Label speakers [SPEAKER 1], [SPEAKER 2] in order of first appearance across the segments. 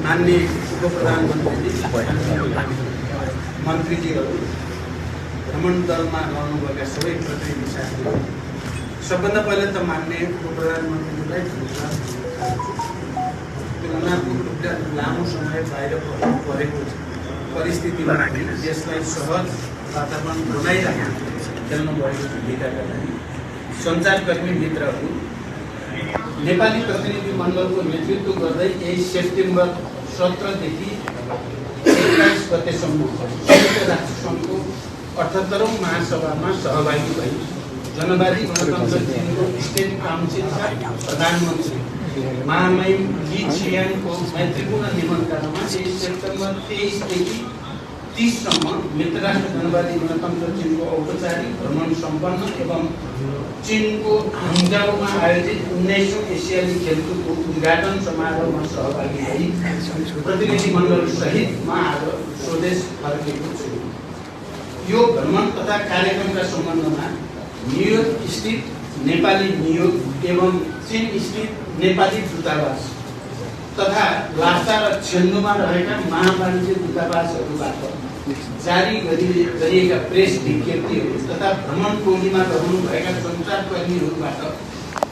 [SPEAKER 1] माननीय उप प्रधानमन्त्री मन्त्रीजीहरू, भ्रमण दलमा रहनुभएका सबै प्रतिनिधि साथीहरू, सबभन्दा पहिले त माननीय उप प्रधानमन्त्रीलाई धन्यवाद दिन चाहन्छु। त्यो उहाँको लामो समय बाहिर परेको परिस्थितिमा देशलाई सहज वातावरण बनाइराख्न खेल्नुभएको भूमिकाका लागि सञ्चारकर्मी मित्रहरू, नेपाली प्रतिनिधि मण्डलको नेतृत्व गर्दै यही सेप्टेम्बर 17 देखि 21 गतेसम्म संयुक्त राष्ट्रसङ्घको 78औं महासभामा सहभागी भई जनवादी गणतन्त्र चीनको स्टेट काउन्सिलका प्रधानमन्त्री महामहिम ली छियाङको मैत्रीपूर्ण निमन्त्रणामा सेप्टेम्बर 23 देखि 30 सम्म मित्र राष्ट्र जनवादी गणतन्त्र चीनको औपचारिक भ्रमण सम्पन्न एवं चीनको हाङजाऊमा आयोजित 19औं एसियाली खेलकुदको उद्घाटन समारोहमा सहभागी भई प्रतिनिधि मण्डल सहित म आज स्वदेश फर्केको छु। यो भ्रमण तथा कार्यक्रमका सम्बन्धमा न्युयोर्क स्थित नेपाली नियोग एवं चीन स्थित नेपाली दूतावास तथा लासा र छेन्डुमा रहेका महावाणिज्य दूतावासहरूबाट जारी गरिएका प्रेस विज्ञप्तिहरू तथा भ्रमण टोलीमा रहनुभएका सञ्चारकर्मीहरूबाट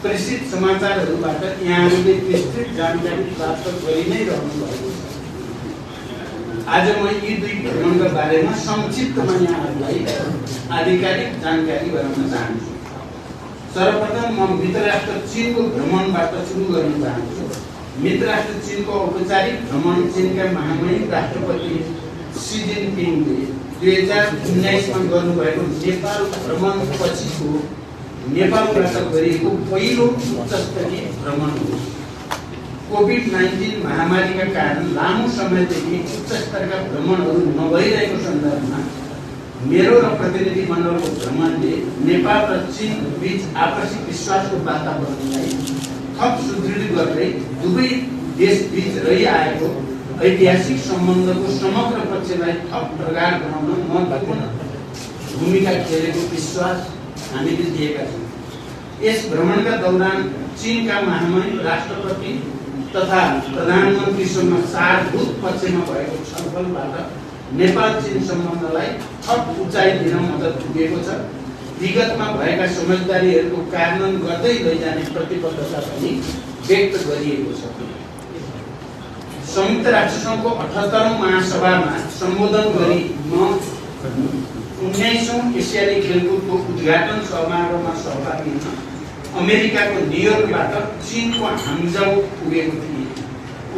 [SPEAKER 1] प्रेषित समाचारहरूबाट यहाँहरूले विस्तृत जानकारी प्राप्त गरि नै रहनु भएको छ। आज म यी दुई भ्रमणका बारेमा संक्षिप्तमा यहाँहरूलाई आधिकारिक जानकारी गराउन चाहन्छु। सर्वप्रथम म मित्र राष्ट्र चीनको भ्रमणबाट सुरु गर्न चाहन्छु। मित्र राष्ट्र चीनको औपचारिक भ्रमण चीनका महामहिम राष्ट्रपति सी जिनपिङले 2019 मा गर्नुभएको नेपाल भ्रमण पछिको नेपालबाट गरिएको पहिलो उच्चस्तरीय भ्रमण हो। कोभिड-19 महामारीका कारण लामो समयदेखि उच्च स्तरका भ्रमणहरू नभइरहेको सन्दर्भमा मेरो र प्रतिनिधि मण्डलको भ्रमणले नेपाल र चीन बीच आपसी विश्वासको वातावरणलाई थप सुदृढ गर्दै दुवै देश बीच रहिआएको ऐतिहासिक सम्बन्धको समग्र पक्षलाई थप प्रगाढ बनाउन महत्त्वपूर्ण भूमिका खेलेको विश्वास हामीले दिएका छौँ। यस भ्रमणका दौरान चीनका महामहिम राष्ट्रपति तथा प्रधानमन्त्रीसँग सारभूत पक्षमा भएको छलफलबाट नेपाल चीन सम्बन्धलाई थप उचाइ दिन मद्दत पुगेको छ। विगतमा भएका समझदारीहरूको कार्यान्वयन गर्दै लैजाने प्रतिबद्धता पनि व्यक्त गरिएको छ। संयुक्त राष्ट्रसङ्घको 78औं महासभामा सम्बोधन गरी म 19औं एसियाली खेलकुदको उद्घाटन समारोहमा सहभागी हुन अमेरिकाको न्युयोर्कबाट चीनको हाङजाऊ पुगेको थिएँ।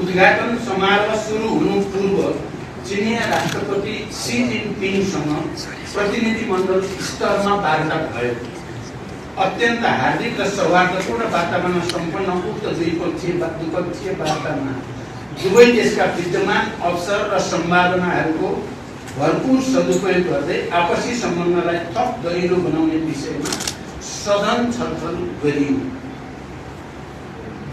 [SPEAKER 1] उद्घाटन समारोह सुरु हुनु पूर्व चीनिया राष्ट्रपति सी जिनपिङसँग प्रतिनिधि मण्डल स्तरमा वार्ता भयो। अत्यन्त हार्दिक र सौहार्दपूर्ण वातावरण सम्पन्न उक्त द्विपक्षीय वार्तामा दुवै देशका विद्यमान अवसर र सम्भावनाहरूको भरपूर सदुपयोग गर्दै आपसी सम्बन्धलाई थप गहिरो बनाउने विषयमा सघन छलफल गरियो।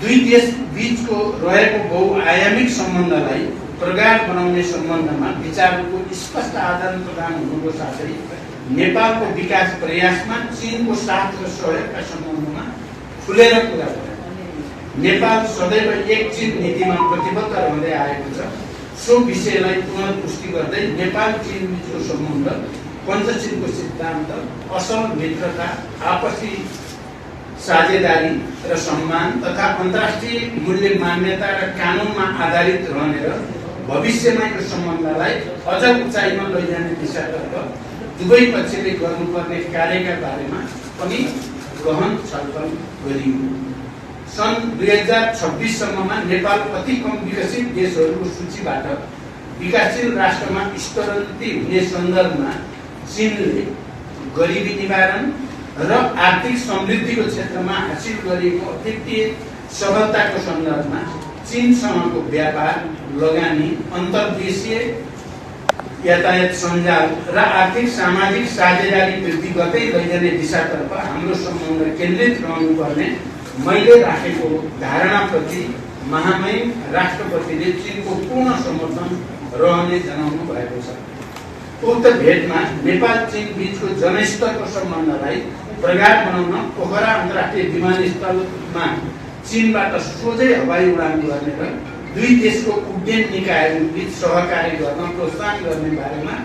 [SPEAKER 1] दुई देश बीचको रहेको बहुआयामिक सम्बन्धलाई प्रगाढ बनाउने सम्बन्धमा विचारको स्पष्ट आदान प्रदान हुनुको साथै नेपालको विकास प्रयासमा चीनको साथ र सहयोगका सम्बन्धमा खुलेर कुरा गर्यो। नेपाल सदैव एक चीन नीतिमा प्रतिबद्ध रहँदै आएको छ। सो विषयलाई पुनर्पुष्टि गर्दै नेपाल चीन बीचको सम्बन्ध पञ्चचीनको सिद्धान्त, असल मित्रता, आपसी साझेदारी र सम्मान तथा अन्तर्राष्ट्रिय मूल्य मान्यता र कानुनमा आधारित रहने र भविष्यमा यो सम्बन्धलाई अझ उचाइमा लैजाने दिशातर्फ दुवै पक्षले गर्नुपर्ने कार्यका बारेमा पनि गहन छलफल गरियो। सन् 2026 सम्ममा नेपाल अति कम विकसित देशहरूको सूचीबाट विकासशील राष्ट्रमा स्तरोन्नति हुने सन्दर्भमा चीनले गरिबी निवारण र आर्थिक समृद्धिको क्षेत्रमा हासिल गरिएको अद्वितीय सफलताको सन्दर्भमा चीनसँगको व्यापार, लगानी, अन्तर्देशीय यातायात सञ्जाल र आर्थिक सामाजिक साझेदारी वृद्धि गर्दै लैजाने दिशातर्फ हाम्रो सम्बन्ध केन्द्रित रहनुपर्ने मैले राखेको धारणाप्रति महामहिम राष्ट्रपतिले चीनको पूर्ण समर्थन रहने जनाउनु भएको छ। उक्त भेटमा नेपाल चीन बीचको जनस्तरको सम्बन्धलाई प्रगाढ बनाउन पोखरा अन्तर्राष्ट्रिय विमानस्थलमा चीनबाट सोझै हवाई उडान गर्ने र दुई देशको उड्डयन निकायहरूबीच सहकारी गर्न प्रोत्साहन गर्ने बारेमा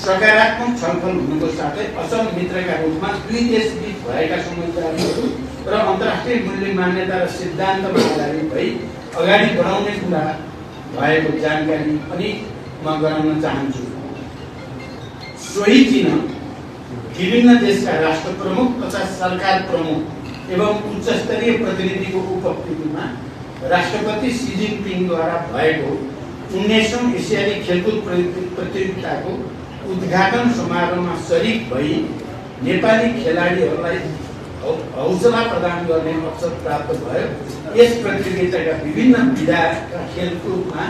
[SPEAKER 1] सकारात्मक छलफल हुनुको साथै असल मित्रका रूपमा दुई देशबीच भएका समझदारीहरू र अन्तर्राष्ट्रिय मूल्य मान्यता र सिद्धान्तमा आधारित भई अगाडि बढाउने कुरा भएको जानकारी पनि म गराउन चाहन्छु। सोही दिन विभिन्न देशका राष्ट्र प्रमुख तथा सरकार प्रमुख एवं उच्चस्तरीय प्रतिनिधिको उपस्थितिमा राष्ट्रपति सी जिनपिङद्वारा भएको 19औं एसियाली खेलकुद प्रतियोगिताको उद्घाटन समारोहमा सरिक भई नेपाली खेलाडीहरूलाई हौसला प्रदान गर्ने अवसर प्राप्त भयो। यस प्रतियोगिताका विभिन्न विधाका खेलकुदमा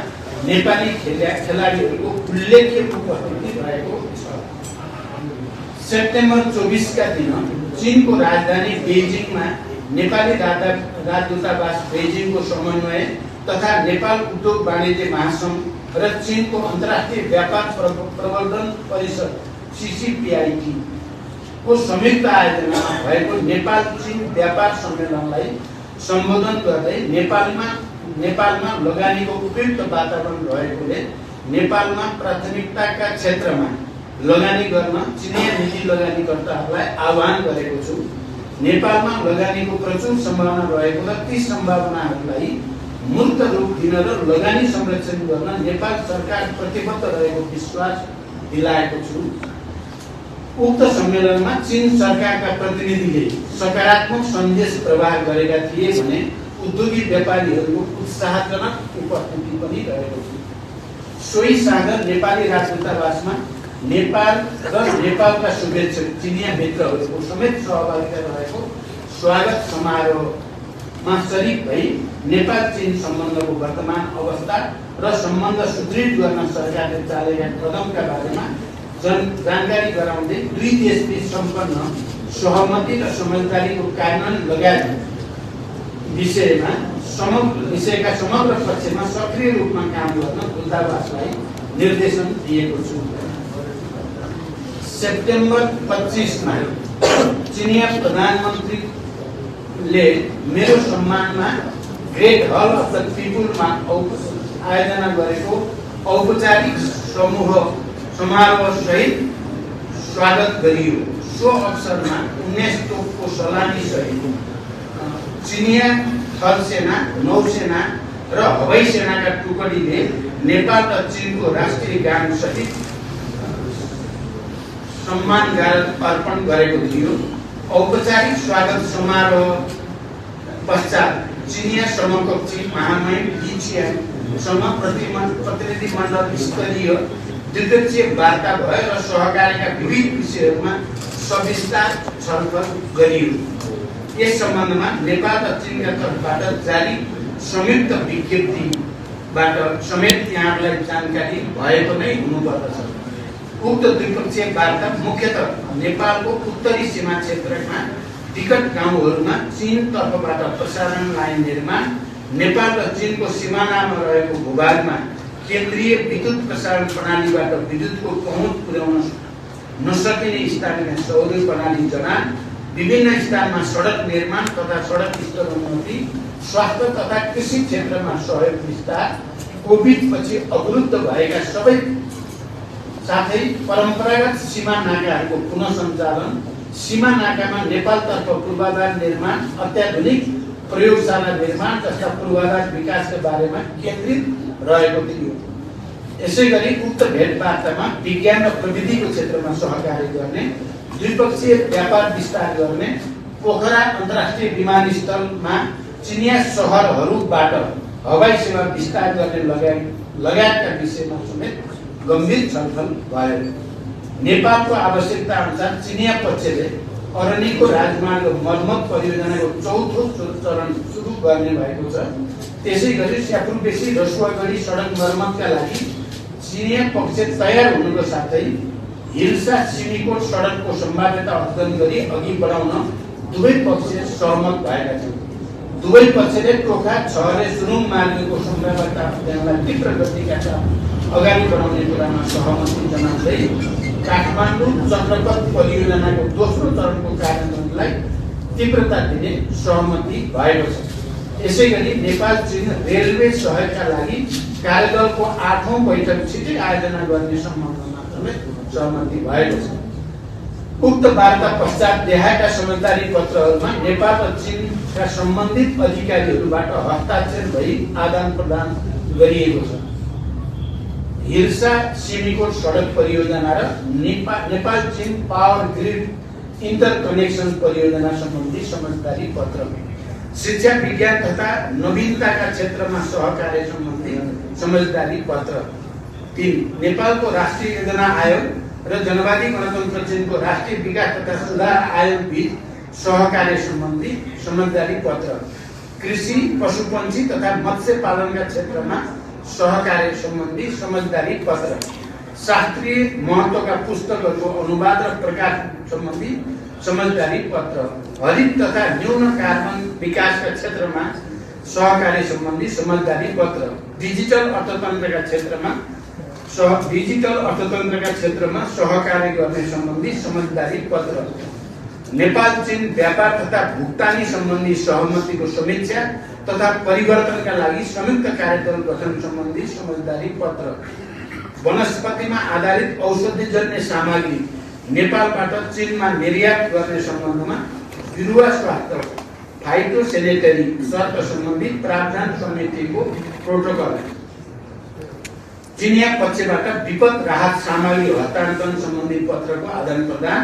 [SPEAKER 1] नेपाली खेलाडीहरूको उल्लेख्य उपस्थिति रहेको छ। सेप्टेम्बर 24 का दिन चीनको राजधानी बेजिङमा नेपाली राजदूतावास बेजिङको समन्वय तथा नेपाल उद्योग वाणिज्य महासंघ र चीनको अन्तर्राष्ट्रिय व्यापार प्रवर्धन परिषद CCPIT को संयुक्त आयोजनामा भएको नेपाल चीन व्यापार सम्मेलनलाई सम्बोधन गर्दै नेपालमा लगानीको उपयुक्त वातावरण रहेकोले नेपालमा प्राथमिकताका क्षेत्रमा लगानी गर्न चिनिया निजी लगानीकर्ताहरूलाई आह्वान गरेको छु। नेपालमा लगानीको प्रचुर सम्भावना रहेको र ती सम्भावनाहरूलाई मूर्त रूप दिन र लगानी संरक्षण गर्न नेपाल सरकार प्रतिबद्ध रहेको विश्वास दिलाएको छु। उक्त सम्मेलनमा चीन सरकारका प्रतिनिधिले सकारात्मक सन्देश प्रवाह गरेका थिए भने उद्योगी व्यापारीहरूको उत्साहजनक उपस्थिति पनि रहेको थियो। सोही साँझ नेपाली राजदूतावासमा नेपाल र नेपालका शुभेच्छुक चिनिया मित्रहरूको समेत सहभागिता रहेको स्वागत समारोहमा सरिक भई नेपाल चीन सम्बन्धको वर्तमान अवस्था र सम्बन्ध सुदृढ गर्न सरकारले चालेका कदमका बारेमा जानकारी गराउँदै दुई देशबीच सम्पन्न सहमति र समझदारीको कार्यान्वयन लगायत विषयका समग्र पक्षमा सक्रिय रूपमा काम गर्न दूतावासलाई निर्देशन दिएको छु। सेप्टेम्बर 25 मा चिनिया प्रधानमन्त्रीले मेरो सम्मानमा ग्रेट हल अफ द पिपुलमा आयोजना गरेको औपचारिक समारोह सहित स्वागत गरियो। सो अवसरमा 19 तोपको सलामी सहित चिनिया थलसेना, नौसेना र हवाई सेनाका टुकडीले नेपाल र चीनको राष्ट्रिय गान सहित सम्मान अर्पण गरेको थियो। औपचारिक स्वागत समारोह पश्चात चिनिया समकक्षी महामहिम ली छियाङसँग प्रतिनिधिमण्डल स्तरीय द्विपक्षीय वार्ता भयो र सहकारीका विविध विषयहरूमा सविस्तार छलफल गरियो। यस सम्बन्धमा नेपाल र चीनका तर्फबाट जारी संयुक्त विज्ञप्तिबाट समेत यहाँहरूलाई जानकारी भएको नै हुनुपर्दछ। उक्त द्विपक्षीय वार्ता मुख्यतः नेपालको उत्तरी सीमा क्षेत्रमा विकट गाउँहरूमा चीन तर्फबाट प्रसारण लाइन निर्माण, नेपाल र चीनको सिमानामा रहेको भूभागमा केन्द्रीय विद्युत प्रसारण प्रणालीबाट विद्युतको पहुँच पुर्याउन नसकिने स्थानमा सौर प्रणाली जडान, विभिन्न स्थानमा सडक निर्माण तथा सडक स्तरोन्नति, स्वास्थ्य तथा कृषि क्षेत्रमा सहयोग विस्तार, कोभिड पछि अवरुद्ध भएका सबै साथै परम्परागत सीमा नाकाहरूको पुनः सञ्चालन, सीमा नाकामा नेपालतर्फ पूर्वाधार निर्माण, अत्याधुनिक प्रयोगशाला निर्माण जस्ता पूर्वाधार विकासका बारेमा केन्द्रित रहेको थियो। यसैगरी उक्त भेटवार्तामा विज्ञान र प्रविधिको क्षेत्रमा सहकारी गर्ने, द्विपक्षीय व्यापार विस्तार गर्ने, पोखरा अन्तर्राष्ट्रिय विमानस्थलमा चिनिया सहरहरूबाट हवाई सेवा विस्तार गर्ने लगायतका विषयमा समेत गम्भीर छलफल भयो। नेपालको आवश्यकता अनुसार चिनिया पक्षले अरनिको राजमार्ग मर्मत परियोजनाको चौथो चरण सुरु गर्ने भएको छ। त्यसैगरी स्यापुरबेसी रसुवागढी सडक मर्मतका लागि चिनिया पक्ष तयार हुनुको साथै हिल्सा सिमीकोट सडकको सम्भाव्यता अध्ययन गरी अघि बढाउन दुवै पक्ष सहमत भएका छन्। दुवै पक्षले टोखा छहरे सुरुङ मार्गको सम्भाव्यता अध्ययनलाई तीव्र गतिका साथ अगाडि बढाउने कुरामा सहमति जनाउँदै काठमाडौँ चक्रपथ परियोजनाको दोस्रो चरणको कार्यान्वयनलाई तीव्रता दिने सहमति भएको छ। यसैगरी नेपाल चीन रेलवे सहयोगका लागि कार्यदलको 8औं बैठक छिटै आयोजना गर्ने सम्बन्धमा समेत सहमति भएको छ। उक्त वार्ता पश्चात देखाएका समझदारी पत्रहरूमा नेपाल र चीनका सम्बन्धित अधिकारीहरूबाट हस्ताक्षर भई आदान प्रदान गरिएको छ। हिर्सा सिमीकोट सडक परियोजना र नेपाल चीन पावर ग्रिड इन्टरकनेक्सन परियोजना सम्बन्धी समझदारी पत्र, शिक्षा विज्ञान तथा नवीनताका क्षेत्रमा सहकार्य सम्बन्धी समझदारी पत्र। 3 नेपालको राष्ट्रिय योजना आयोग र जनवादी गणतन्त्र चीनको राष्ट्रिय विकास तथा सुधार आयोग बीच सहकार्य सम्बन्धी समझदारी पत्र। कृषि पशुपन्छी तथा मत्स्य पालनका क्षेत्रमा सहकार्य सम्बन्धी समझदारी पत्र। शास्त्रीय महत्त्वका पुस्तकहरूको अनुवाद र प्रकाश सम्बन्धी समझदारी पत्र। हरित तथा न्यून कार्बन विकासका क्षेत्रमा सहकार्य सम्बन्धी समझदारी पत्र। डिजिटल अर्थतन्त्रका क्षेत्रमा सहकार्य गर्ने सम्बन्धी समझदारी पत्र। नेपाल चीन व्यापार तथा भुक्तानी सम्बन्धी सहमतिको समीक्षा तथा परिवर्तनका लागि संयुक्त कार्यदल गठन सम्बन्धी समझदारी पत्र। वनस्पतिमा आधारित औषधिजन्य सामग्री नेपालबाट चीनमा निर्यात गर्ने सम्बन्धमा बिरुवा स्वास्थ्य फाइटोसेनिटरी शर्त सम्बन्धी प्रावधान समितिको प्रोटोकल। चिनिया पक्षबाट विपद राहत सामग्री हस्तान्तरण सम्बन्धी पत्रको आदान प्रदान।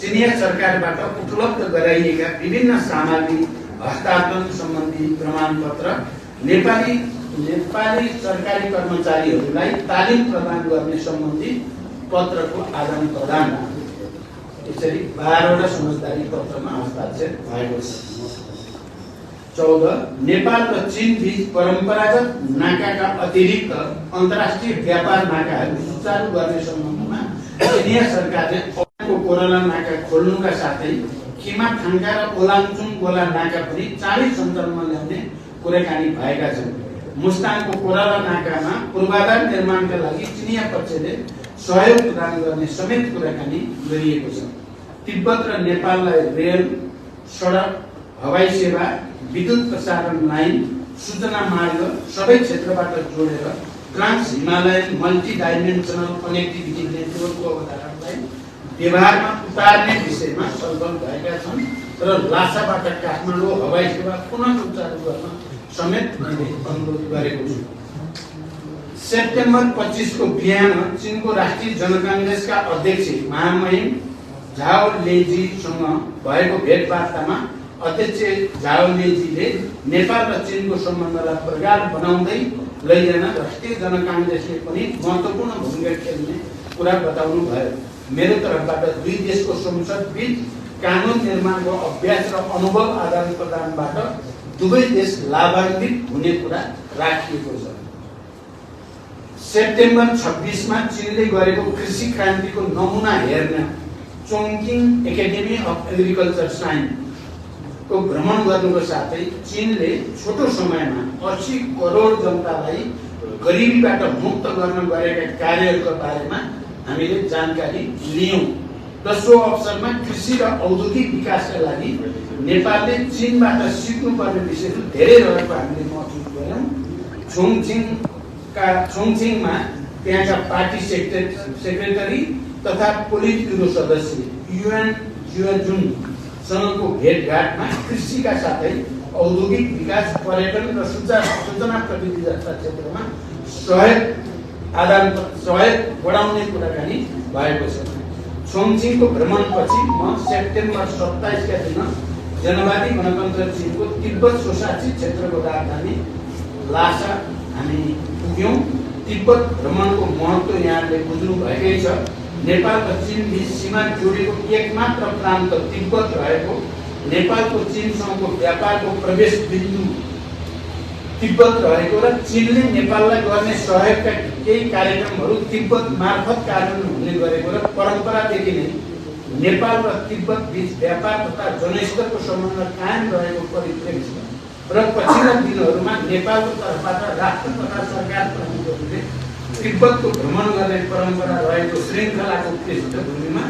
[SPEAKER 1] चिनिया सरकारबाट उपलब्ध गराइएका विभिन्न सामग्री हस्तान्तरण सम्बन्धी प्रमाणपत्र। नेपाली सरकारी कर्मचारीहरूलाई तालिम प्रदान गर्ने सम्बन्धी पत्रको आदान प्रदान। यसरी 12वटा समझदारी पत्रमा हस्ताक्षर भएको छ। 14 नेपाल र चीन बीच परम्परागत नाकाका अतिरिक्त अन्तर्राष्ट्रिय व्यापार नाकाहरू सुचारू गर्ने सम्बन्धमा चिनिया सरकारले कोराला नाका खोल्नुका साथै किमाथाङ्का र ओलाङचुङ गोला नाका पनि चाँडै सञ्चालनमा ल्याउने कुराकानी भएका छन्। मुस्ताङको कोराला नाकामा पूर्वाधार निर्माणका लागि चिनिया पक्षले सहयोग प्रदान गर्ने समेत कुराकानी गरिएको छ। तिब्बत र नेपाललाई रेल, सडक, हवाई सेवा, विद्युत प्रसारण लाइन, सूचना मार्ग सबै क्षेत्रबाट जोडेर trans Himalayan multi dimensional connectivity नेटवर्कको अवधारणालाई व्यवहारमा उतार्ने विषयमा छलफल भएका छन् र लासाबाट काठमाडौँ हवाई सेवा पुनः सुचारू गर्न समेत मैले अनुरोध गरेको छु। सेप्टेम्बर 25 को बिहान चीनको राष्ट्रिय जनकांग्रेसका अध्यक्ष महामहिम झाओ लेजीसँग भएको भेटवार्तामा अध्यक्ष झाओ लेजीले नेपाल र चीनको सम्बन्धलाई प्रगाढ बनाउँदै लैजान राष्ट्रिय जनकांग्रेसले पनि महत्त्वपूर्ण भूमिका खेल्ने कुरा बताउनु भयो। मेरो तर्फबाट दुई देशको संसद बीच कानुन निर्माणको अभ्यास र अनुभव आदान प्रदानबाट दुवै देश लाभान्वित हुने कुरा राखिएको छ। सेप्टेम्बर 26 मा चीनले गरेको कृषि क्रान्तिको नमुना हेर्न चोङकिङ एकाडेमी अफ एग्रिकल्चर साइन्स को भ्रमण गर्नुको साथै चीनले छोटो समयमा 80 करोड जनतालाई गरिबीबाट मुक्त गर्न गरेका कार्यहरूको बारेमा हामीले जानकारी लियौं र सो अवसरमा कृषि र औद्योगिक विकासका लागि नेपालले चीनबाट सिक्नुपर्ने विषयहरू धेरै रहेको हामीले महसुस गर्यौं। चोङचिङमा त्यहाँका पार्टी सेक्रेटरी तथा पोलिट ब्युरो सदस्य युएन जुन सँगको भेटघाटमा कृषिका साथै औद्योगिक विकास, पर्यटन र सूचना प्रविधि जस्ता क्षेत्रमा सहयोग बढाउने कुराकानी भएको छ। चोङचिङको भ्रमणपछि म सेप्टेम्बर 27 का दिन जनवादी गणतन्त्र चीनको तिब्बत सोसाइटी क्षेत्रको राजधानी लासा हामी पुग्यौं। तिब्बत भ्रमणको महत्त्व यहाँले बुझ्नु भएकै छ। नेपाल र चीन बीच सीमा जोडेको एकमात्र प्रान्त तिब्बत रहेको नेपालको चीनसँगको व्यापारको प्रवेश बिन्दु तिब्बत रहेको र चीनले नेपाललाई गर्ने सहयोगका केही कार्यक्रमहरू तिब्बत मार्फत कार्यान्वयन हुने गरेको र परम्परादेखि नै नेपाल र तिब्बत बीच व्यापार तथा जनस्तरको सम्बन्ध कायम रहेको परिप्रेक्ष्यमा र पछिल्ला दिनहरूमा नेपालको तर्फबाट राष्ट्र तथा सरकार प्रतिनिधिहरूले तिब्बतको भ्रमण गर्ने परम्परा रहेको श्रृङ्खलाको पृष्ठभूमिमा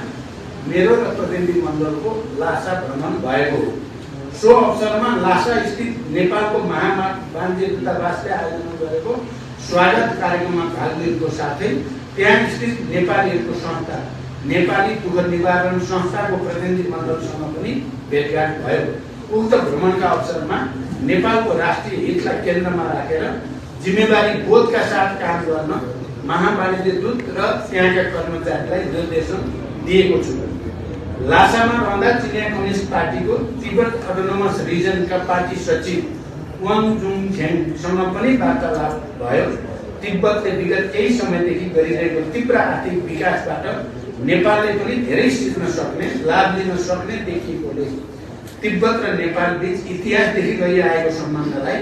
[SPEAKER 1] मेरो र प्रतिनिधि मण्डलको लासा भ्रमण भएको हो। सो अवसरमा लासा स्थित नेपालको महावाणिज्य दूतावासले आयोजना गरेको स्वागत कार्यक्रममा भाग लिनुको साथै त्यहाँ स्थित नेपालीहरूको संस्था नेपाली दुःख निवारण संस्थाको प्रतिनिधि मण्डलसँग पनि भेटघाट भयो। उक्त भ्रमणका अवसरमा नेपालको राष्ट्रिय हितलाई केन्द्रमा राखेर जिम्मेवारी बोधका साथ काम गर्न महावाणिज्य दूत र त्यहाँका कर्मचारीलाई निर्देशन दिएको छु। लासामा रहँदा चिनिया कम्युनिस्ट पार्टीको तिब्बत अटोनोमस रिजनका पार्टी सचिव वाङ जुङझेङसँग पनि वार्तालाप भयो। तिब्बतले विगत केही समयदेखि गरिरहेको तीव्र आर्थिक विकासबाट नेपालले पनि धेरै सिक्न सक्ने लाभ लिन सक्ने देखिएकोले तिब्बत र नेपाल बीच इतिहासदेखि गइआएको सम्बन्धलाई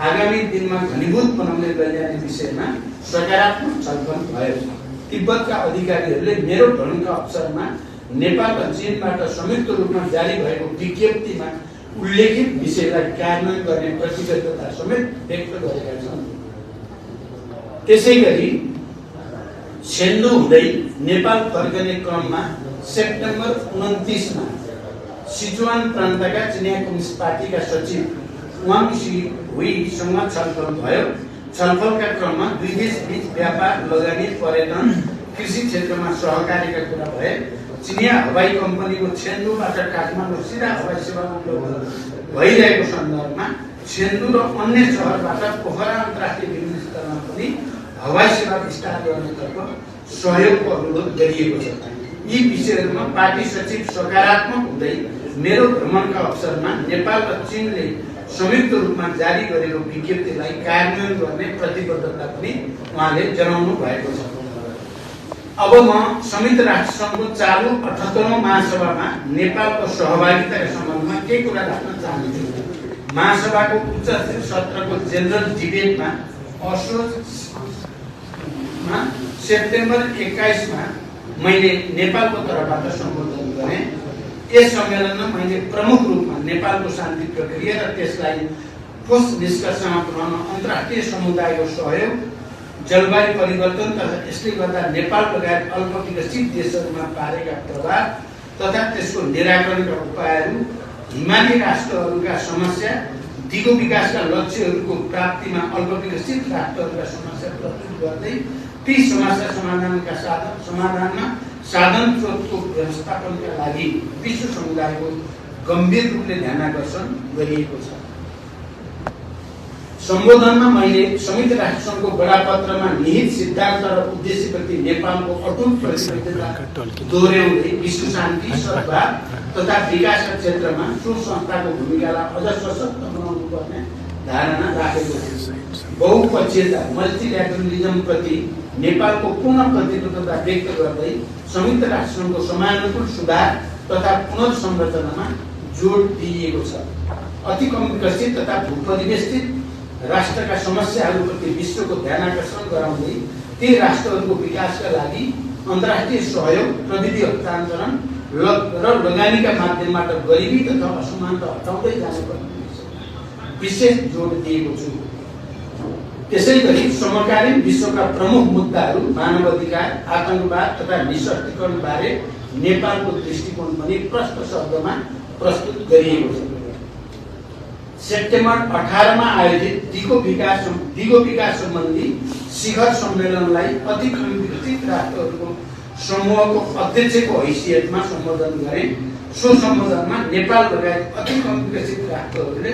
[SPEAKER 1] आगामी दिनमा घनीभूत बनाउने लैजाने विषयमा सकारात्मक छलफल भयो। तिब्बतका अधिकारीहरूले मेरो भ्रमणका अवसरमा नेपाल र चीनबाट संयुक्त रूपमा जारी भएको विज्ञप्तिमा उल्लेखित विषयलाई कार्यान्वयन गर्ने प्रतिबद्धता समेत व्यक्त गरेका छन्। त्यसैगरी सेन्डु हुँदै नेपाल फर्कने क्रममा सेप्टेम्बर 29 मा सिचुवान प्रान्तका चिनिया कम्युनिस्ट पार्टीका सचिव वाङ हुईसँग छलफल भयो। छलफलका क्रममा दुई देश बीच व्यापार, लगानी, पर्यटन, कृषि क्षेत्रमा सहकार्यका कुरा भए। चिनिया हवाई कम्पनीको छेन्डुबाट काठमाडौँ सिधा हवाई सेवा उपलब्ध भइरहेको सन्दर्भमा छेन्डु र अन्य सहरबाट पोखरा अन्तर्राष्ट्रिय विमानस्थलमा पनि हवाई सेवा विस्तार गर्नेतर्फ सहयोगको अनुरोध गरिएको छ। यी विषयहरूमा पार्टी सचिव सकारात्मक हुँदै मेरो भ्रमणका अवसरमा नेपाल र चीनले संयुक्त रूपमा जारी गरेको विज्ञप्तिलाई कार्यान्वयन गर्ने प्रतिबद्धता पनि उहाँले जनाउनु भएको छ। अब म संयुक्त राष्ट्र संघको चालु 78औं महासभामा नेपालको सहभागिताका सम्बन्धमा केही कुरा राख्न चाहन्छु। महासभाको उच्च स्तरीय सत्रको जेनरल डिबेटमा असोजमा सेप्टेम्बर 21 मा मैले नेपालको तर्फबाट सम्बोधन गरेँ। यस सम्मेलनमा मैले प्रमुख रूपमा नेपालको शान्ति प्रक्रिया र त्यसलाई ठोस निष्कर्षमा पुर्याउन अन्तर्राष्ट्रिय समुदायको सहयोग, जलवायु परिवर्तन तथा यसले गर्दा नेपाल लगायत अल्प विकसित देशहरूमा पारेका प्रभाव तथा त्यसको निराकरणका उपायहरू, हिमाली राष्ट्रहरूका समस्या, दिगो विकासका लक्ष्यहरूको प्राप्तिमा अल्प विकसित राष्ट्रहरूका समस्या प्रस्तुत गर्दै ती समस्या समाधानमा साधन स्रोतको व्यवस्थापनका लागि विश्व समुदायको गम्भीर रूपले ध्यानाकर्षण गरिएको छ। सम्बोधनमा मैले संयुक्त राष्ट्र संघको बडापत्रमा निहित सिद्धान्त र उद्देश्यप्रति नेपालको अटुट प्रतिबद्धता दोहोर्याउँदै विश्व शान्ति, सद्भाव तथा विकासका क्षेत्रमा सो संस्थाको भूमिकालाई अझ सशक्त बनाउनु पर्ने धारणा राखेको छु। बहुपक्षीयता, मल्टिल्याटरलिजम प्रति नेपालको पूर्ण प्रतिबद्धता व्यक्त गर्दै संयुक्त राष्ट्र संघको समयानुकूल सुधार तथा पुनर्संरचनामा जोड दिइएको छ। अति कम विकसित तथा भूपरिवेष्टित राष्ट्रका समस्याहरूप्रति विश्वको ध्यानाकर्षण गराउँदै ती राष्ट्रहरूको विकासका लागि अन्तर्राष्ट्रिय सहयोग, प्रविधि हस्तान्तरण र लगानीका माध्यमबाट गरिबी तथा असमानता हटाउँदै जानुपर्ने विशेष जोड दिएको छु। त्यसैगरी समकालीन विश्वका प्रमुख मुद्दाहरू मानवाधिकार, आतंकवाद तथा निशस्त्रीकरण बारे नेपालको दृष्टिकोण पनि प्रष्ट शब्दमा प्रस्तुत गरिएको छ। सेप्टेम्बर 18 मा आयोजित दिगो विकास सम्बन्धी शिखर सम्मेलनलाई अति कम विकसित राष्ट्रहरूको समूहको अध्यक्षको हैसियतमा सम्बोधन गरे। सो सम्बोधनमा नेपाल लगायत अति कम विकसित राष्ट्रहरूले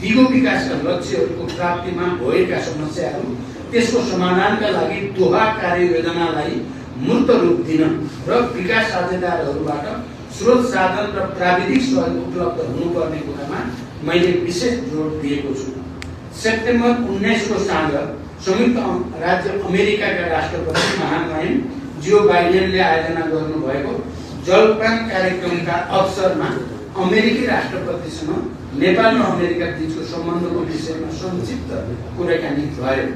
[SPEAKER 1] दिगो विकासका लक्ष्यहरूको प्राप्तिमा भएका समस्याहरू, त्यसको समाधानका लागि दोहा कार्ययोजनालाई मूर्त रूप दिन र विकास साझेदारहरूबाट स्रोत, साधन र प्राविधिक सहयोग उपलब्ध हुनुपर्ने कुरामा मैले विशेष जोड दिएको छु। सेप्टेम्बर 19 को साँझ संयुक्त राज्य अमेरिकाका राष्ट्रपति महामहिम जो बाइडेनले आयोजना गर्नुभएको जलपान कार्यक्रमका अवसरमा अमेरिकी राष्ट्रपतिसँग नेपाल र अमेरिका बीचको सम्बन्धको विषयमा संक्षिप्त कुराकानी भयो।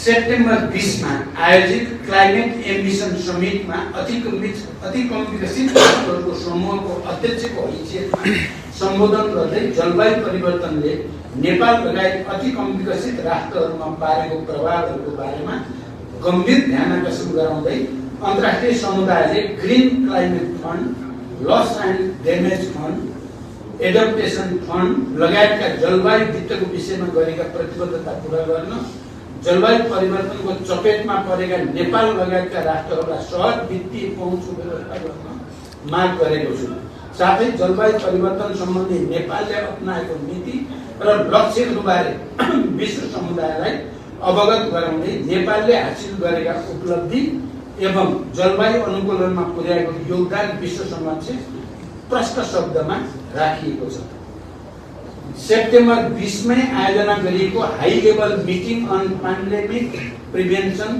[SPEAKER 1] सेप्टेम्बर 20 मा आयोजित क्लाइमेट एम्बिसन समिटमा अति कम विकसित राष्ट्रहरूको समूहको अध्यक्षको हैसियतमा सम्बोधन गर्दै जलवायु परिवर्तनले नेपाल लगायत अति कम विकसित राष्ट्रहरूमा पारेको प्रभावहरूको बारेमा गम्भीर ध्यानाकर्षण गराउँदै अन्तर्राष्ट्रिय समुदायले green climate fund, loss and damage fund, adaptation fund लगायतका जलवायु वित्तको विषयमा गरेका प्रतिबद्धता पूरा गर्न, जलवायु परिवर्तनको चपेटमा परेका नेपाल लगायतका राष्ट्रहरूलाई सहज वित्तीय पहुँच व्यवस्था गर्न माग गरेको छु। साथै जलवायु परिवर्तन सम्बन्धी नेपालले अपनाएको नीति र लक्ष्यहरूबारे विश्व समुदायलाई अवगत गराउँदै नेपालले हासिल गरेका उपलब्धि एवं जलवायु अनुकूलनमा पुर्याएको योगदान विश्व समक्ष प्रष्ट शब्दमा राखिएको छ। सेप्टेम्बर 20 मै आयोजना गरिएको high level meeting on pandemic prevention,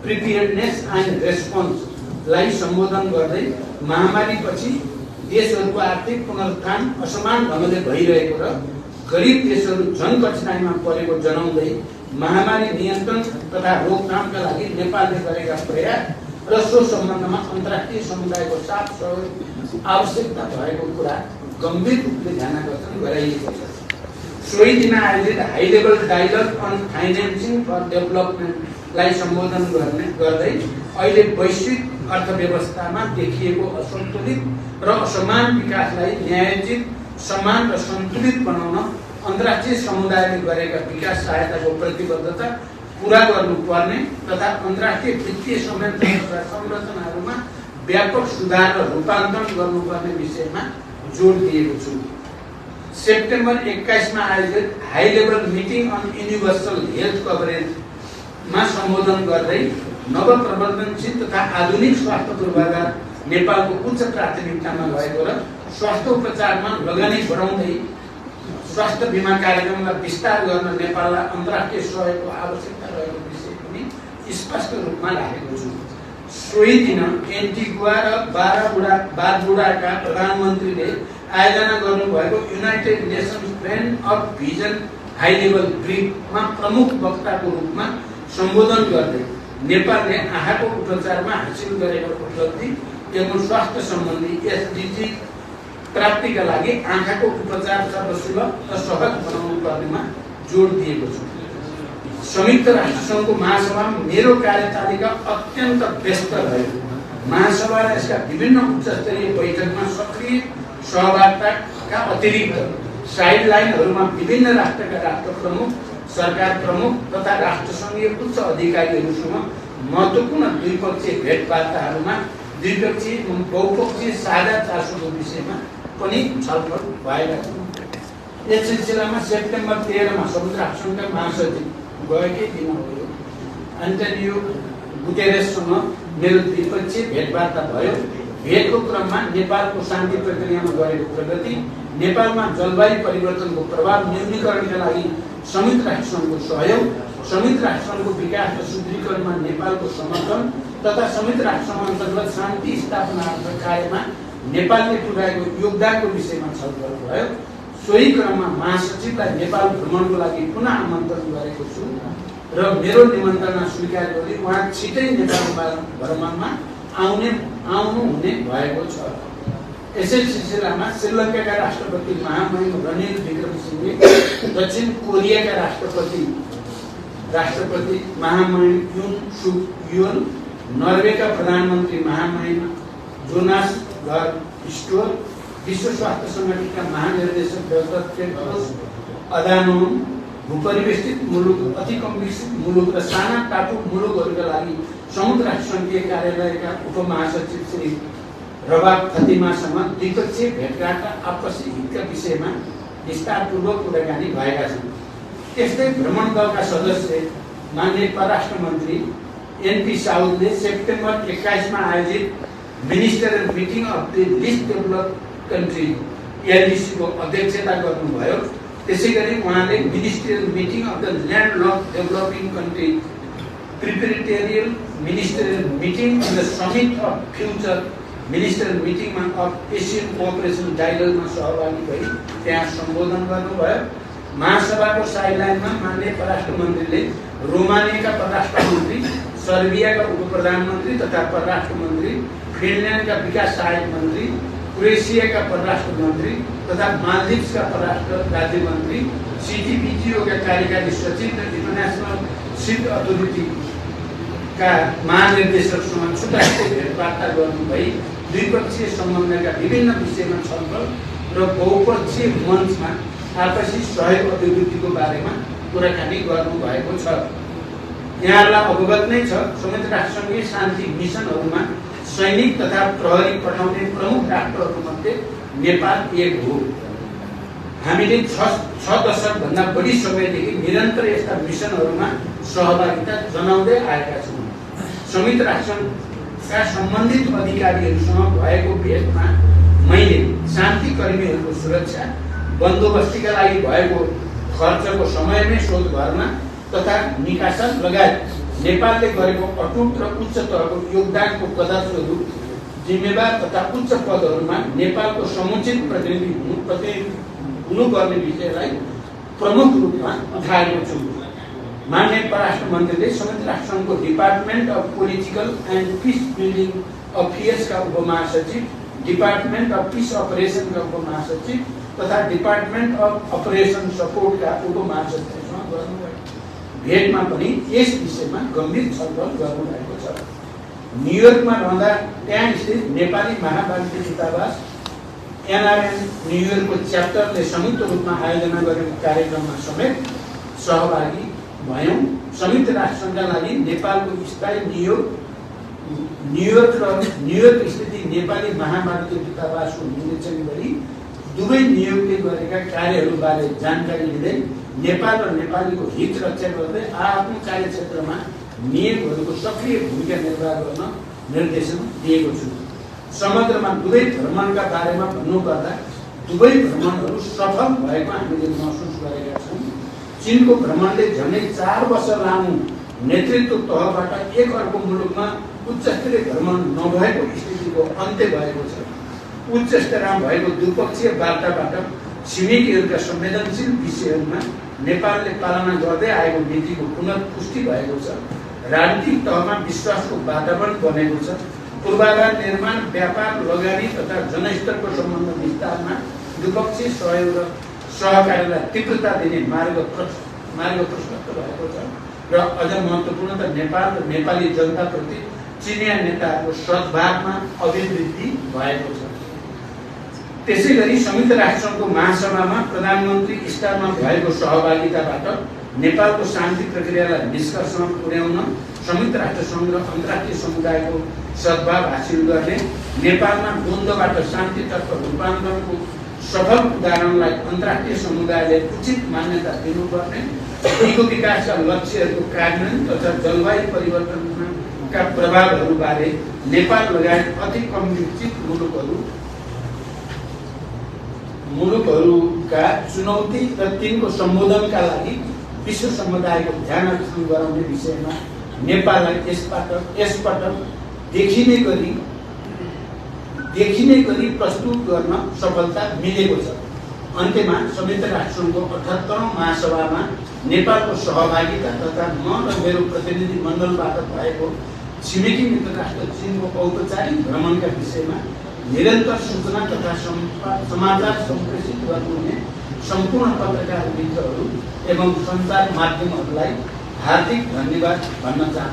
[SPEAKER 1] preparedness and रेस्पोन्सलाई सम्बोधन गर्दै महामारीपछि देशहरूको आर्थिक पुनरुत्थान असमान ढङ्गले भइरहेको र गरिब देशहरू झन कठिनाइमा परेको जनाउँदै महामारी नियन्त्रण तथा रोकथामका लागि नेपालले गरेका प्रयास र सो सम्बन्धमा अन्तर्राष्ट्रिय समुदायको साथ सहयोग आवश्यकता भएको कुरा गम्भीर रूपले ध्यानाकर्षण गराइएको छ। सोही दिन आयोजित high level dialogue on financing for डेभलपमेन्टलाई सम्बोधन गर्दै अहिले वैश्विक अर्थव्यवस्थामा देखिएको असन्तुलित र असमान विकासलाई न्यायोचित, समान र सन्तुलित बनाउन अन्तर्राष्ट्रिय समुदायले गरेका विकास सहायताको प्रतिबद्धता पूरा गर्नुपर्ने तथा अन्तर्राष्ट्रिय वित्तीय संरचनाहरूमा व्यापक सुधार र रूपान्तरण गर्नुपर्ने विषयमा जोड दिएको छु। सेप्टेम्बर 21 मा आयोजित high level meeting on universal health कभरेजमा सम्बोधन गर्दै नवप्रबन्धनशील तथा आधुनिक स्वास्थ्य पूर्वाधार नेपालको उच्च प्राथमिकतामा भएको र स्वास्थ्य उपचारमा लगानी बढाउँदै स्वास्थ्य बीमा कार्यक्रमलाई विस्तार गर्न नेपाललाई अन्तर्राष्ट्रिय सहयोगको आवश्यकता रहेको विषय पनि स्पष्ट रूपमा राखेको छु। सोही दिन एन्टिगुआ र बारबुडाका प्रधानमन्त्रीले आयोजना गर्नुभएको United Nations friend of vision high level ब्रिफमा प्रमुख वक्ताको रूपमा सम्बोधन गर्दै नेपालले आँखाको उपचारमा हासिल गरेको उपलब्धि एवं स्वास्थ्य सम्बन्धी एसडिजी प्राप्तिका लागि आँखाको उपचार सर्वसुलभ र सहज बनाउनु पर्नेमा जोड दिएको छु। संयुक्त राष्ट्रसङ्घको महासभा मेरो कार्यतालिका अत्यन्त व्यस्त रह्यो। महासभा र यसका विभिन्न उच्चस्तरीय बैठकमा सक्रिय सहभागिताका अतिरिक्त साइडलाइनहरूमा विभिन्न राष्ट्रका राष्ट्र प्रमुख, सरकार प्रमुख तथा राष्ट्रसङ्घीय उच्च अधिकारीहरूसँग महत्त्वपूर्ण द्विपक्षीय भेटवार्ताहरूमा द्विपक्षीय एवं बहुपक्षीय साझा चासोको विषयमा पनि छलफल भएका छन्। यस सिलसिलामा सेप्टेम्बर 13 मा संयुक्त राष्ट्रसङ्घका महासचिव गएकै दिन हो एन्टोनियो गुटेरेससँग मेरो द्विपक्षीय भेटवार्ता भयो। भेटको क्रममा नेपालको शान्ति प्रक्रियामा गरेको प्रगति, नेपालमा जलवायु परिवर्तनको प्रभाव न्यूनीकरणका लागि संयुक्त राष्ट्रसङ्घको सहयोग, संयुक्त राष्ट्रसङ्घको विकास र सुदृढीकरणमा नेपालको समर्थन तथा संयुक्त राष्ट्रसङ्घ अन्तर्गत शान्ति स्थापना कार्यमा नेपालले पुर्याएको योगदानको विषयमा छलफल भयो। सोही क्रममा महासचिवलाई नेपाल भ्रमणको लागि पुनः आमन्त्रण गरेको छु र मेरो निमन्त्रणा स्वीकार गरी उहाँ छिटै नेपाल भ्रमणमा आउनुहुने भएको छ। यसै सिलसिलामा श्रीलङ्काका राष्ट्रपति महामहिम रनिल विक्रमसिंहे, दक्षिण कोरियाका राष्ट्रपति महामहिम युन सुक युल, नर्वेका प्रधानमन्त्री महामहिम जोनास घर स्टोर, विश्व स्वास्थ्य सङ्गठनका महानिर्देशक डाक्टर टेड्रोस अधानोम, भूपरिवेष्टित मुलुक, अति कम विकसित मुलुक र साना टापु मुलुकहरूका लागि संयुक्त राष्ट्रसङ्घीय कार्यालयका उपमहासचिव श्री रबाब फतिमासँग द्विपक्षीय भेटघाट र आपसी हितका विषयमा विस्तारपूर्वक कुराकानी भएका छन्। त्यस्तै भ्रमण दलका सदस्य माननीय परराष्ट्र मन्त्री एनपी साउदले सेप्टेम्बर 21 मा आयोजित ministerial meeting of the least developed country LDC को अध्यक्षता गर्नुभयो। त्यसैगरी उहाँले ministerial meeting of the landlocked developing country preparatory ministerial meeting on the summit of future ministerial मिटिङमा अफ एसियन कोअपरेसन डायलगमा सहभागी भई त्यहाँ सम्बोधन गर्नुभयो। महासभाको साइडलाइनमा माननीय परराष्ट्र मन्त्रीले रोमानियाका परराष्ट्र मन्त्री, सर्बियाका उप प्रधानमन्त्री तथा परराष्ट्र मन्त्री, फिनल्यान्डका विकास सहायक मन्त्री, क्रोएसियाका परराष्ट्र मन्त्री तथा मालदिभ्सका परराष्ट्र राज्य मन्त्री, सिटिबिजिओका कार्यकारी सचिव र इन्टरनेसनल सिड अथोरिटीका महानिर्देशकसँग छुट्टै भेटवार्ता गर्नुभई द्विपक्षीय सम्बन्धका विभिन्न विषयमा छलफल र र बहुपक्षीय मञ्चमा आपसी सहयोग अभिवृद्धिको बारेमा कुराकानी गर्नुभएको छ। यहाँहरूलाई अवगत नै छ, संयुक्त राष्ट्रसङ्घीय शान्ति मिसनहरूमा सैनिक तथा प्रहरी पठाउने प्रमुख राष्ट्रहरूमध्ये नेपाल एक हो। हामीले 6 दशकभन्दा बढी समयदेखि निरन्तर यस्ता मिसनहरूमा सहभागिता जनाउँदै आएका छौँ। संयुक्त राष्ट्रका सम्बन्धित अधिकारीहरूसँग भएको भेटमा मैले शान्ति कर्मीहरूको सुरक्षा, बन्दोबस्तीका लागि भएको खर्चको समयमै शोध गर्न तथा निकासन लगायत नेपालले गरेको अटुट र उच्च तहको योगदानको कदरस्वरूप जिम्मेवार तथा उच्च पदहरूमा नेपालको समुचित प्रतिनिधि हुनुपर्ने विषयलाई प्रमुख रूपमा उठाएको छु। माननीय परराष्ट्र मन्त्रीले संयुक्त राष्ट्रसङ्घको department of political and peace building अफेयर्सका उपमहासचिव, डिपार्टमेन्ट अफ पिस अपरेसनका उपमहासचिव तथा डिपार्टमेन्ट अफ अपरेसन सपोर्टका उपमहासचिवसँग गर्नुभयो। भेटमा पनि यस विषयमा गम्भीर छलफल गर्नुभएको छ। न्युयोर्कमा रहँदा त्यहाँ स्थित नेपाली महावाणिज्य दूतावास एनआरएन न्युयोर्कको च्याप्टरले संयुक्त रूपमा आयोजना गरेको कार्यक्रममा समेत सहभागी भयौँ। संयुक्त राष्ट्रसङ्घका लागि नेपालको स्थायी न्युयोर्क र न्युयोर्क स्थित नेपाली महावाणिज्य दूतावासको निरीक्षण गरी दुवै नियोगले गरेका कार्यहरूबारे जानकारी लिँदै नेपाल र नेपालीको हित रक्षा गर्दै आफ्नो कार्यक्षेत्रमा नियमहरूको सक्रिय भूमिका निर्वाह गर्न निर्देशन दिएको छु। समग्रमा दुवै भ्रमणका बारेमा भन्नुपर्दा दुवै भ्रमणहरू सफल भएको हामीले महसुस गरेका छौँ। चीनको भ्रमणले झन्डै 4 वर्ष लामो नेतृत्व तहबाट एक अर्को मुलुकमा उच्चस्तरीय भ्रमण नभएको स्थितिको अन्त्य भएको छ। उच्च स्तरमा भएको द्विपक्षीय वार्ताबाट छिमेकीहरूका संवेदनशील विषयहरूमा नेपालले पालना गर्दै आएको नीतिको पुनर्पुष्टि भएको छ। राजनीतिक तहमा विश्वासको वातावरण बनेको छ। पूर्वाधार निर्माण, व्यापार, लगानी तथा जनस्तरको सम्बन्ध विस्तारमा द्विपक्षीय सहयोग र सहकार्यलाई तीव्रता दिने मार्ग प्रशस्त भएको छ र अझ महत्त्वपूर्ण त नेपाल र नेपाली जनताप्रति चिनिया नेताहरूको सद्भावमा अभिवृद्धि भएको छ। त्यसैगरी संयुक्त राष्ट्रसङ्घको महासभामा प्रधानमन्त्री स्तरमा भएको सहभागिताबाट नेपालको शान्ति प्रक्रियालाई निष्कर्षमा पुर्याउन संयुक्त राष्ट्रसङ्घ र अन्तर्राष्ट्रिय समुदायको सद्भाव हासिल गर्ने, नेपालमा द्वन्द्वबाट शान्तितर्फ रूपान्तरणको सफल उदाहरणलाई अन्तर्राष्ट्रिय समुदायले उचित मान्यता दिनुपर्ने, दिगो विकासका लक्ष्यहरूको कार्यान्वयन तथा जलवायु परिवर्तनका प्रभावहरूबारे नेपाल लगायत अति कम विकसित मुलुकहरूका चुनौती र तिनको सम्बोधनका लागि विश्व समुदायको ध्यान आकर्षण गराउने विषयमा नेपाललाई यसपटक देखिने गरी प्रस्तुत गर्न सफलता मिलेको छ। अन्त्यमा संयुक्त राष्ट्रसङ्घको 78औं महासभामा नेपालको सहभागिता तथा म र मेरो प्रतिनिधि मण्डलबाट भएको छिमेकी मित्र राष्ट्र चीनको औपचारिक भ्रमणका विषयमा निरन्तर सूचना तथा समाचार सम्प्रेषित गर्नुहुने सम्पूर्ण पत्रकार मित्रहरू एवं सञ्चार माध्यमहरूलाई हार्दिक धन्यवाद भन्न चाहन्छु।